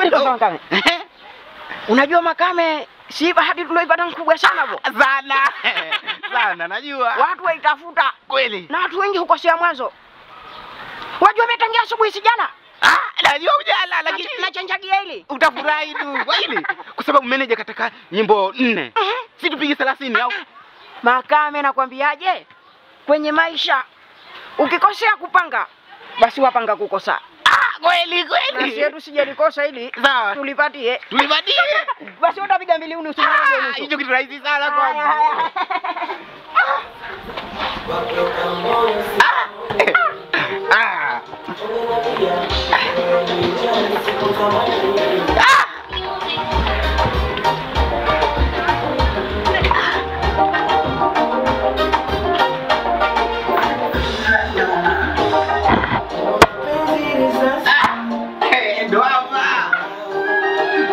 Subiri Makame. Unajua Makame, si bahati tuloipata mkubwa sana hapo. Sana najua. Watu waitafuta Kweli. na watu wengi hukosea mwanzo. Wajua umetangia asubuhi sijala? Najua ujala lakini nachanjagia hili. Utafurahi tu. Kwa hili. Kwa sababu manager kataka nyimbo 4. Si tupige 30 au? Makame nakwambiaje? Kwenye maisha ukikosea kupanga basi wapanga kukosa. Kweli. Na sisi tusijalikosa hili. Sawa. Tulipatie. Basi utapiga 2 unusu moja. Hicho kitu rahisi sana kwangu.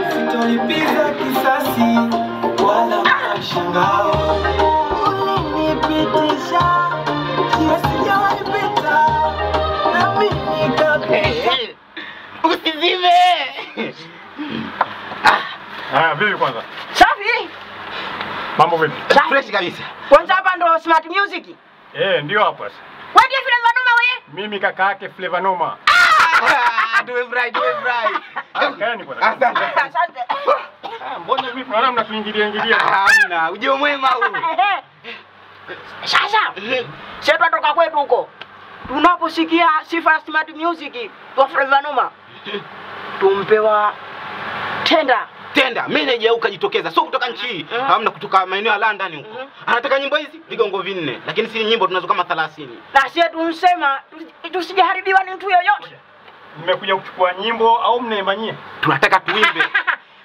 Sitolipiza kisasi wala mashangao. Ulinipitisha kiasi sijawaipita na mimi nikapita. Usizime. Vipi kwanza? Safi. Mambo vipi? Fresh kabisa. Kwanza hapa ndo Smart Music. Ndio hapa. Wewe ndiye Flavor Noma wewe? Mimi kaka yake Flavor Noma. Tumefurahi. Kaeni bwana. Asante. Mbona vipi? Naona mnatuingilia. Hamna, ujio mwema huu. Sasa. Sisi tunatoka kwetu huko. Tunaposikia sifa ya Smart Music kwa Flavor Noma. Tumpewa tenda. Manager ukajitokeza. Sio kutoka nchi. Hamna kutoka maeneo ya London huko. Anataka nyimbo hizi vigongo 4, lakini si nyimbo tunazo kama 30. Na sisi tunasema tusijaharibiwa ni mtu yoyote. Mmekuja kuchukua nyimbo au mnaimba nyie? Tunataka tuimbe.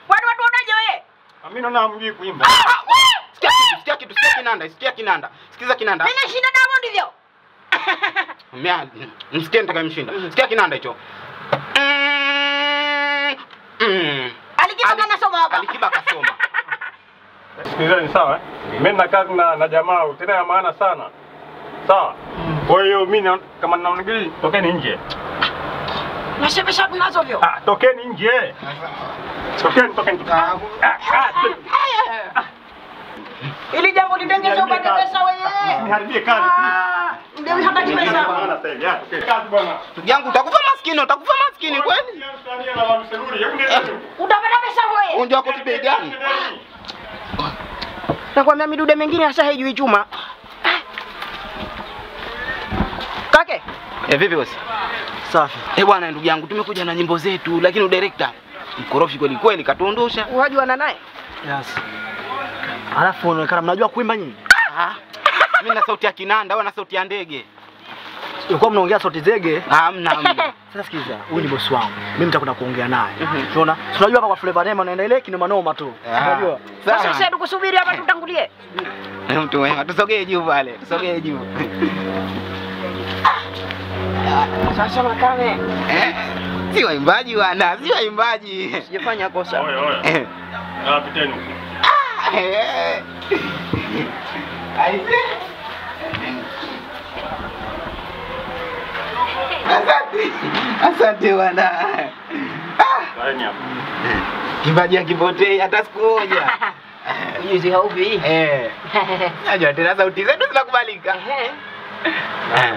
Watu unaje wewe? Mimi naona hamjui kuimba. Sikia kinanda. Sikiza kinanda. Mimi nashinda Diamond hivyo. Msikie nitakayemshinda. Sikia kinanda hicho. Alikiba kanasoma hapa. Alikiba kasoma. Sikilizeni sawa? Mimi na kazi na jamaa tena ya maana sana. Sawa? Kwa hiyo mimi kama naongelea tokeni nje. Nasema tunazo vyo. Tokeni nje. Tokeni. Ili jambo litengeze upate pesa wewe. Niharibie kazi. Ndio hapati pesa. Kazi bwana. Yangu utakufa maskini kweli? Utapata pesa wewe. Unja wako bei gani? Nakwambia midude mengine hasa haijui chuma. Kake. Vipi bosi? Safi. Bwana ndugu yangu tumekuja na nyimbo zetu lakini director mkorofi kweli katuondosha. Unajua naye? Yes. Alafu unaonekana mnajua kuimba nyinyi? Mimi na sauti ya kinanda, wewe na sauti ya ndege. Ulikuwa mnaongea sauti zege? Hamna. Sasa sikiza, huyu ni bosi wangu. Mimi nitakwenda kuongea naye. Unaona? Tunajua hapa kwa Flavor Noma naenda ile kinoma noma tu. Unajua? Sasa sisi tukusubiri hapa tutangulie. Mtu wema, tusogee juu pale. Sasa Makame. Si waimbaji wana, Sijafanya kosa. Oye. Piteni. Asante wana. Laini hapa. Kibaji akipotei hata siku moja. Ujuzi haupi. Najua tena sauti zetu zinakubalika.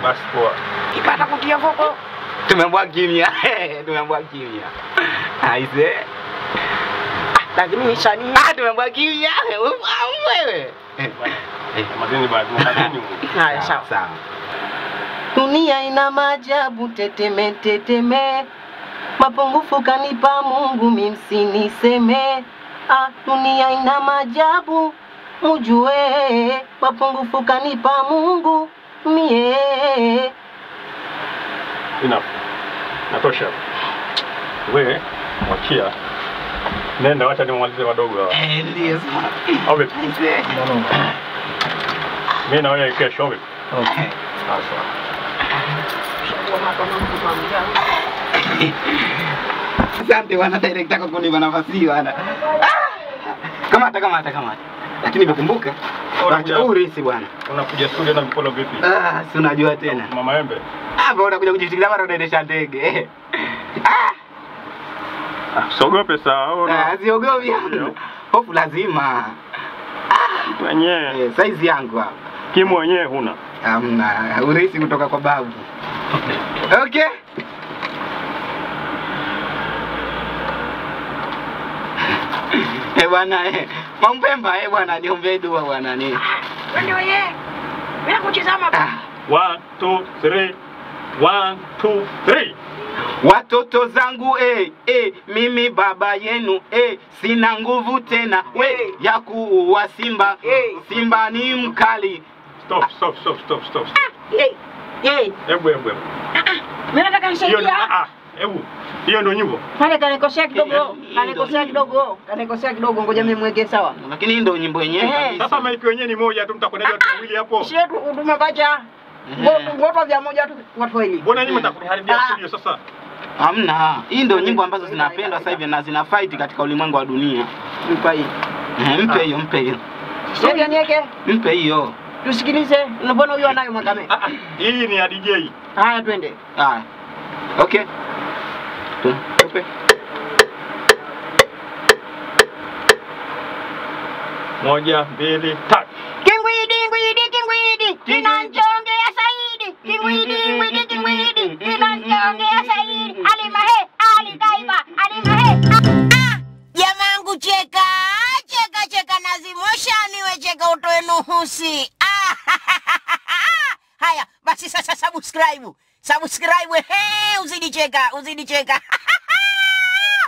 Basi poa. Kipata kutia voko. Tumeambiwa kimya. Aise. Lakini shani. Tumeambiwa kimya. Wewe. Madeni bado. Haya sawa. Dunia ina maajabu teteme. Mapungufu kanipa Mungu msiniseme. Dunia ina maajabu mujue. Mapungufu kanipa Mungu mie. Enough. Natosha. Wewe wachia. Nenda wacha nimalize wadogo hawa. Ndio sawa. Au vipi? Mimi na wewe kesho vipi? Okay. Sawa. Asante wana director kwa kunipa nafasi wana. Kamata. Lakini nimekumbuka. Acha urisi bwana. Unakuja studio na mkono vipi? Si unajua tena. Mama Embe. Unakuja kujishikilia mara unaendesha ndege. Sogope sawa. Siogopi. Hofu lazima. Mwenyewe. Size yangu hapa. Kimu mwenyewe huna. Hamna, urahisi kutoka kwa babu. Okay. Bwana Mampemba bwana niombe dua bwana ni. Ndio yeye. Bila kuchezama baba. 1 2 3. 1 2 3. Watoto zangu mimi baba yenu sina nguvu tena ya kuua simba. Simba ni mkali. Stop. Hebu. Mimi nataka nisaidia. Hebu. Hiyo ndio nyimbo. Pale kanikosea kidogo, ngoja mimi mweke sawa. Lakini hii ndio nyimbo yenyewe. Sasa maiki wenyewe ni moja tu, mtakwenda watu wawili hapo. Shetu tumepacha. Ngoto vya moja tu watu wawili. Mbona nyinyi mtakuharibia studio sasa? Hamna. Hii ndio nyimbo ambazo zinapendwa sasa hivi na zina fight katika ulimwengu wa dunia. Mpa hii. Mpe hiyo. Shetu niweke. Mpe hiyo. Tusikilize. Mbona huyo anayo Makame? Hii ni ya DJ. Haya twende. Haya. Okay. Tupe. Moja, mbili, tatu. Kingwidi kinanchongea Saidi. Kingwidi kinanchongea Saidi. Alimahe, alikaiba, alimahe. Jamangu cheka nazimosha niwe cheka utoe nuhusi. Haya, basi sasa subscribe. Uzidi cheka.